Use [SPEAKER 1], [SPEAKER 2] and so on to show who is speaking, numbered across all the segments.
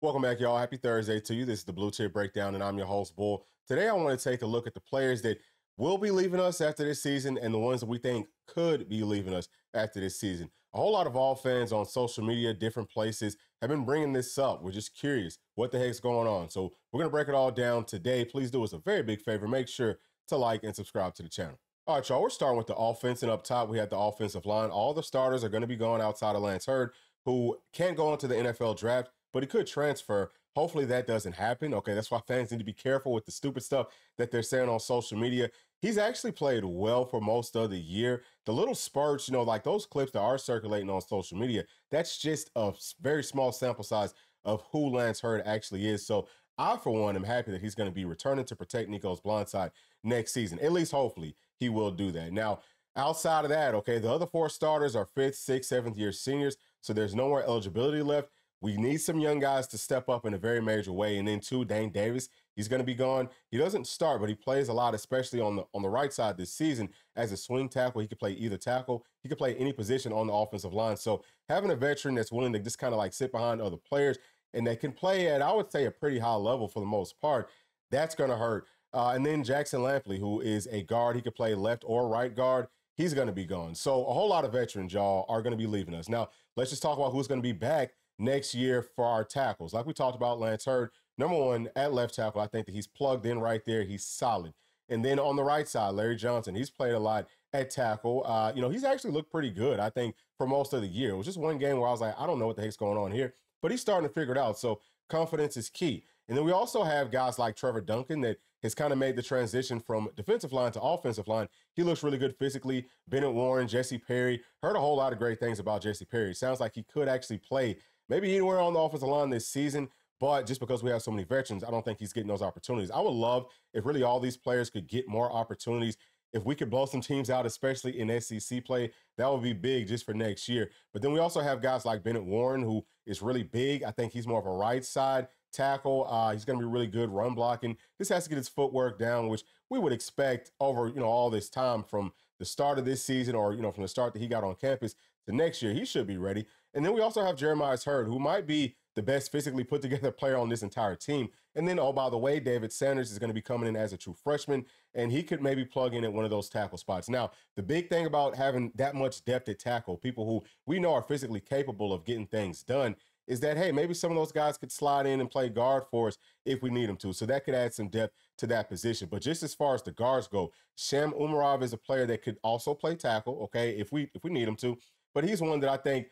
[SPEAKER 1] Welcome back, y'all. Happy Thursday to you. This is the Bluechip Breakdown, and I'm your host, Bull. Today, I want to take a look at the players that will be leaving us after this season and the ones that we think could be leaving us after this season. A whole lot of Vol fans on social media, different places, have been bringing this up. We're just curious what the heck's going on. So we're going to break it all down today. Please do us a very big favor. Make sure to like and subscribe to the channel. All right, y'all, we're starting with the offense, and up top, we have the offensive line. All the starters are going to be going outside of Lance Hurd, who can't go into the NFL draft, but he could transfer. Hopefully that doesn't happen. Okay, that's why fans need to be careful with the stupid stuff that they're saying on social media. He's actually played well for most of the year. The little spurts, like those clips that are circulating on social media, that's just a very small sample size of who Lance Hurd actually is. So I, for one, am happy that he's going to be returning to protect Nico's blindside next season. At least, hopefully, he will do that. Now, outside of that, okay, the other four starters are 5th, 6th, 7th year seniors, so there's no more eligibility left. We need some young guys to step up in a very major way. And then, too, Dane Davis, he's going to be gone. He doesn't start, but he plays a lot, especially on the right side this season as a swing tackle. He could play either tackle. He could play any position on the offensive line. So having a veteran that's willing to just kind of like sit behind other players and they can play at, I would say, a pretty high level for the most part, that's going to hurt. And then Jackson Lampley, who is a guard. He could play left or right guard. He's going to be gone. So a whole lot of veterans, y'all, are going to be leaving us. Now, let's just talk about who's going to be back next year for our tackles. Like we talked about, Lance Hurd, number one at left tackle. I think that he's plugged in right there. He's solid. And then on the right side, Larry Johnson, he's played a lot at tackle. He's actually looked pretty good, I think, for most of the year. It was just one game where I was like, I don't know what the heck's going on here, but he's starting to figure it out. So confidence is key. And then we also have guys like Trevor Duncan that has kind of made the transition from defensive line to offensive line. He looks really good physically. Bennett Warren, Jesse Perry. Heard a whole lot of great things about Jesse Perry. Sounds like he could actually play maybe anywhere on the offensive line this season, but just because we have so many veterans, I don't think he's getting those opportunities. I would love if really all these players could get more opportunities. If we could blow some teams out, especially in SEC play, that would be big just for next year. But then we also have guys like Bennett Warren, who is really big. I think he's more of a right side tackle. He's going to be really good run blocking. This has to get his footwork down, which we would expect over, all this time from the start of this season or, from the start that he got on campus to next year. He should be ready. And then we also have Jeremiah Hurd, who might be the best physically put together player on this entire team. And then, oh, by the way, David Sanders is going to be coming in as a true freshman, and he could maybe plug in at one of those tackle spots. Now, the big thing about having that much depth at tackle, people who we know are physically capable of getting things done, is that, hey, maybe some of those guys could slide in and play guard for us if we need them to. So that could add some depth to that position. But just as far as the guards go, Sham Umarov is a player that could also play tackle, okay, if we need him to. But he's one that I think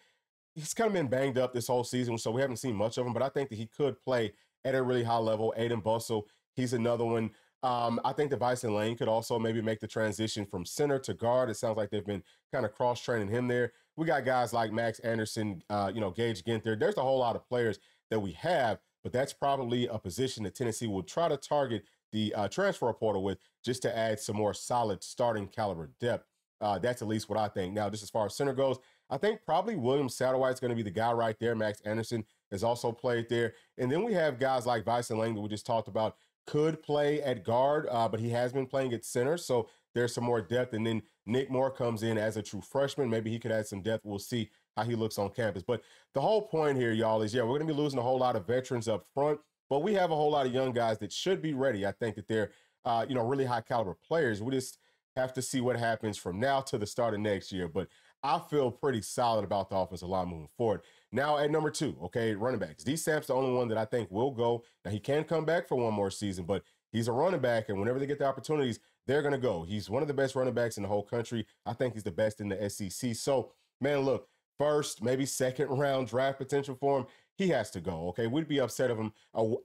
[SPEAKER 1] he's kind of been banged up this whole season, so we haven't seen much of him, but I think that he could play at a really high level. Aiden Bussell, he's another one. I think that Bison Lane could also maybe make the transition from center to guard. It sounds like they've been kind of cross-training him there. We got guys like Max Anderson, Gage Ginther. There's a whole lot of players that we have, but that's probably a position that Tennessee will try to target the transfer portal with just to add some more solid starting caliber depth. That's at least what I think. Now, just as far as center goes, I think probably William Satterwhite's going to be the guy right there. Max Anderson has also played there. And then we have guys like Bison Lang that we just talked about could play at guard, but he has been playing at center. So there's some more depth. And then Nick Moore comes in as a true freshman. Maybe he could add some depth. We'll see how he looks on campus. But the whole point here, y'all, is, we're going to be losing a whole lot of veterans up front, but we have a whole lot of young guys that should be ready. I think that they're, really high caliber players. We just have to see what happens from now to the start of next year. But I feel pretty solid about the offensive line moving forward. Now at number 2, okay, running backs. D. Samp's the only one that I think will go. Now he can come back for one more season, but he's a running back, and whenever they get the opportunities, they're going to go. He's one of the best running backs in the whole country. I think he's the best in the SEC. So, man, look, first, maybe second round draft potential for him. He has to go, okay? We'd be upset of him.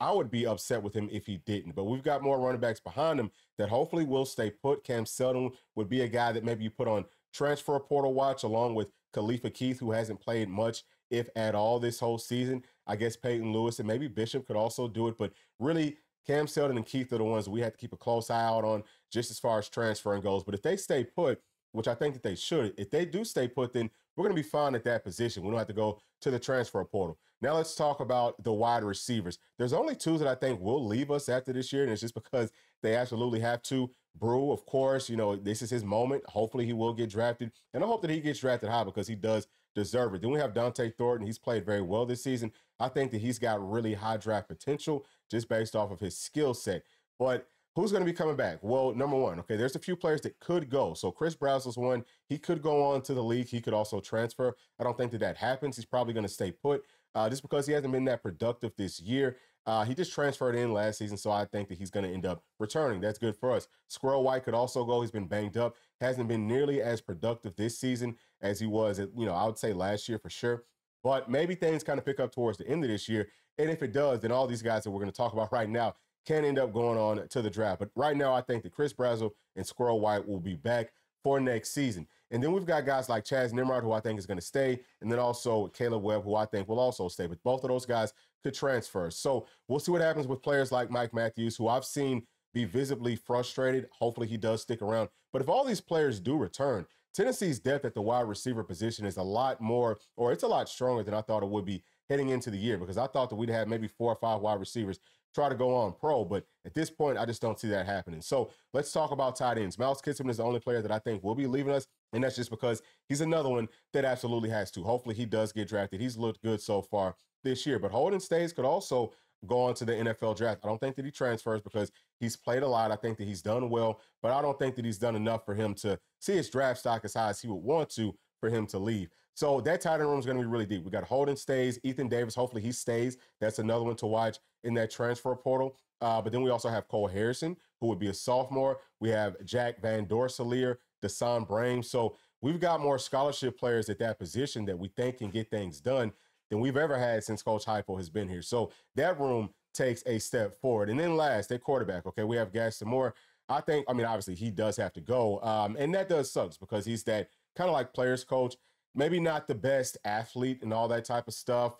[SPEAKER 1] I would be upset with him if he didn't. But we've got more running backs behind him that hopefully will stay put. Cam Seldon would be a guy that maybe you put on transfer portal watch along with Khalifa Keith, who hasn't played much, if at all, this whole season. I guess Peyton Lewis and maybe Bishop could also do it. But really, Cam Seldon and Keith are the ones we have to keep a close eye out on just as far as transferring goes. But if they stay put, which I think that they should, if they do stay put, then we're going to be fine at that position. We don't have to go to the transfer portal. Now let's talk about the wide receivers. There's only 2 that I think will leave us after this year, and it's just because they absolutely have to. Brew, of course, this is his moment. Hopefully he will get drafted, and I hope that he gets drafted high because he does deserve it. Then we have Dante Thornton. He's played very well this season. I think that he's got really high draft potential just based off of his skill set. But who's going to be coming back? Well, number one, okay, there's a few players that could go. So Chris Brazel's one. He could go on to the league. He could also transfer. I don't think that that happens. He's probably going to stay put just because he hasn't been that productive this year. He just transferred in last season, so I think that he's going to end up returning. That's good for us. Squirrel White could also go. He's been banged up. Hasn't been nearly as productive this season as he was, I would say last year for sure. But maybe things kind of pick up towards the end of this year. And if it does, then all these guys that we're going to talk about right now can end up going on to the draft. But right now, I think that Chris Brazel and Squirrel White will be back for next season. And then we've got guys like Chaz Nimrod, who I think is going to stay, and then also Caleb Webb, who I think will also stay. But both of those guys could transfer. So we'll see what happens with players like Mike Matthews, who I've seen be visibly frustrated. Hopefully he does stick around. But if all these players do return, Tennessee's depth at the wide receiver position is a lot more, or it's a lot stronger than I thought it would be heading into the year, because I thought that we'd have maybe 4 or 5 wide receivers try to go on pro, but at this point, I just don't see that happening. So let's talk about tight ends. Miles Kitsman is the only player that I think will be leaving us, and that's just because he's another one that absolutely has to. Hopefully he does get drafted. He's looked good so far this year, but Holden Stays could also go on to the NFL draft. I don't think that he transfers because he's played a lot. I think that he's done well, but I don't think that he's done enough for him to see his draft stock as high as he would want to for him to leave. So that tight end room is going to be really deep. We got Holden Stays, Ethan Davis. Hopefully he stays. That's another one to watch in that transfer portal. But then we also have Cole Harrison, who would be a sophomore. We have Jack Van Dorsalier, Desan Brame. So we've got more scholarship players at that position that we think can get things done than we've ever had since Coach Heupel has been here. So that room takes a step forward. And then last, at quarterback, okay, we have Gaston Moore. Obviously he does have to go. And that does sucks because he's that kind of like players coach, maybe not the best athlete and all that type of stuff.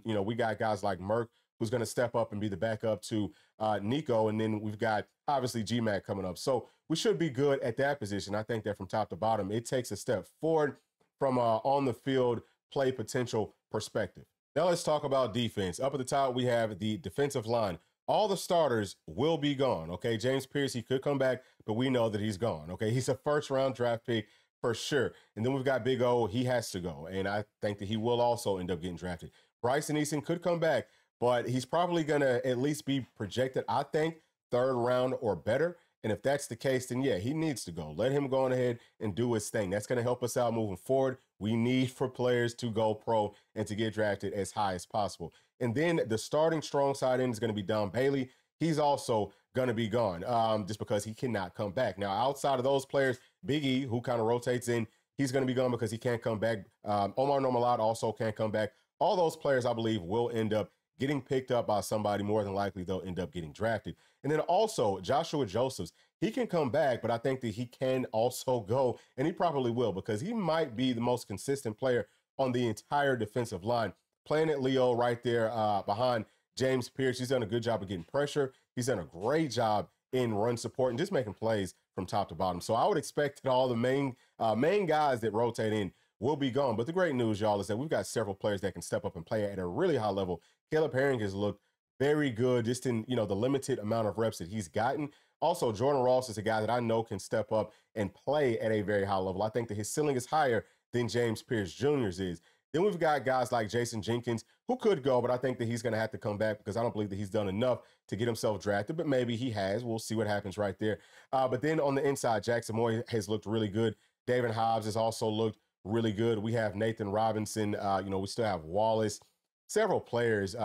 [SPEAKER 1] We got guys like Merck, who's going to step up and be the backup to Nico. And then we've got, obviously, GMAC coming up. So we should be good at that position. I think that from top to bottom, it takes a step forward from on-the-field play potential perspective. Now let's talk about defense. Up at the top, we have the defensive line. All the starters will be gone, okay? James Pierce, he could come back, but we know that he's gone, okay? He's a first-round draft pick for sure. And then we've got Big O. He has to go, and I think that he will also end up getting drafted. Bryson Eason could come back, but he's probably going to at least be projected, I think, 3rd round or better. And if that's the case, then yeah, he needs to go. Let him go on ahead and do his thing. That's going to help us out moving forward. We need for players to go pro and to get drafted as high as possible. And then the starting strong side end is going to be Don Bailey. He's also going to be gone just because he cannot come back. Now, outside of those players, Big E, who kind of rotates in, he's going to be gone because he can't come back. Omar Normalat also can't come back. All those players, I believe, will end up getting picked up by somebody. More than likely, they'll end up getting drafted. And then also Joshua Josephs, he can come back, but I think that he can also go, and he probably will, because he might be the most consistent player on the entire defensive line. Playing at Leo right there behind James Pierce. He's done a good job of getting pressure. He's done a great job in run support and just making plays from top to bottom. So I would expect that all the main guys that rotate in will be gone. But the great news, y'all, is that we've got several players that can step up and play at a really high level. Caleb Herring has looked very good just in, the limited amount of reps that he's gotten. Also, Jordan Ross is a guy that I know can step up and play at a very high level. I think that his ceiling is higher than James Pierce Jr.'s is. Then we've got guys like Jason Jenkins, who could go, but I think that he's going to have to come back because I don't believe that he's done enough to get himself drafted, but maybe he has. We'll see what happens right there. But then on the inside, Jackson Moore has looked really good. David Hobbs has also looked really good. We have Nathan Robinson. We still have Wallace. Several players,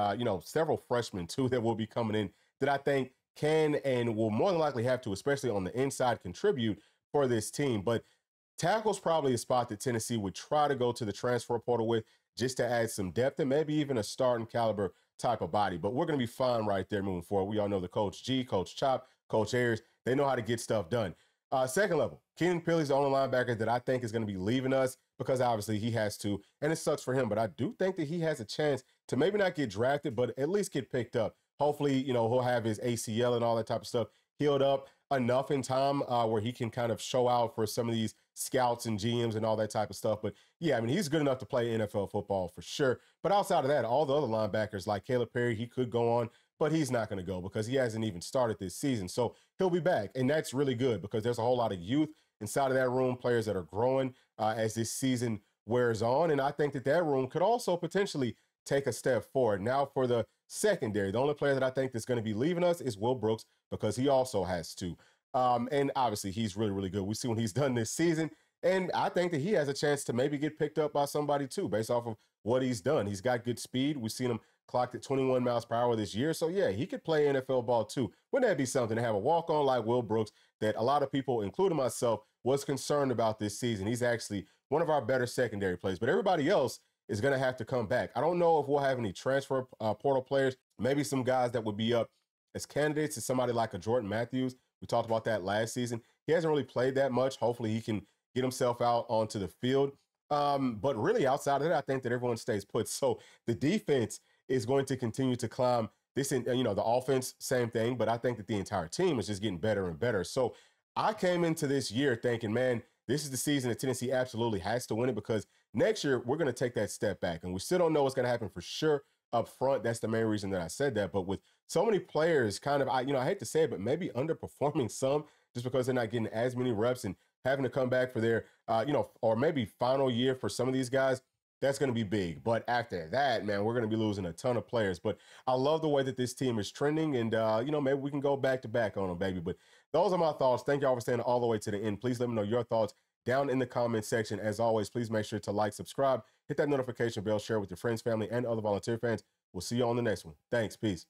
[SPEAKER 1] several freshmen, too, that will be coming in that I think can and will more than likely have to, especially on the inside, contribute for this team. But tackle's probably a spot that Tennessee would try to go to the transfer portal with just to add some depth and maybe even a starting caliber type of body. But we're going to be fine right there moving forward. We all know the Coach G, Coach Chop, Coach Ayers. They know how to get stuff done. Second level, Keenan Pilley's the only linebacker that I think is going to be leaving us because obviously he has to, and it sucks for him. But I do think that he has a chance to maybe not get drafted, but at least get picked up. Hopefully, he'll have his ACL and all that type of stuff healed up enough in time where he can kind of show out for some of these scouts and GMs and all that type of stuff. But yeah, he's good enough to play NFL football for sure. But outside of that, all the other linebackers like Caleb Perry, he could go on, but he's not going to go because he hasn't even started this season. So he'll be back. And that's really good because there's a whole lot of youth inside of that room, players that are growing as this season wears on. And I think that that room could also potentially take a step forward. Now for the secondary, the only player that I think that's going to be leaving us is Will Brooks, because he also has to. And obviously he's really, really good. We see what he's done this season. And I think that he has a chance to maybe get picked up by somebody too, based off of what he's done. He's got good speed. We've seen him clocked at 21 miles per hour this year. So yeah, he could play NFL ball too. Wouldn't that be something to have a walk-on like Will Brooks that a lot of people, including myself, was concerned about this season? He's actually one of our better secondary players, but everybody else is going to have to come back. I don't know if we'll have any transfer portal players, maybe some guys that would be up as candidates to somebody like a Jordan Matthews. We talked about that last season. He hasn't really played that much. Hopefully he can get himself out onto the field. But really outside of that, I think that everyone stays put. So the defense is going to continue to climb. This, the offense, same thing, but I think that the entire team is just getting better and better. So I came into this year thinking, man, this is the season that Tennessee absolutely has to win it, because next year we're going to take that step back, and we still don't know what's going to happen for sure up front. That's the main reason that I said that. But with so many players kind of, I hate to say it, but maybe underperforming some just because they're not getting as many reps and having to come back for their, or maybe final year for some of these guys, that's going to be big. But after that, man, we're going to be losing a ton of players. But I love the way that this team is trending, and, maybe we can go back to back on them, baby. But those are my thoughts. Thank y'all for staying all the way to the end. Please let me know your thoughts down in the comment section. As always, please make sure to like, subscribe, hit that notification bell, share with your friends, family, and other volunteer fans. We'll see you on the next one. Thanks. Peace.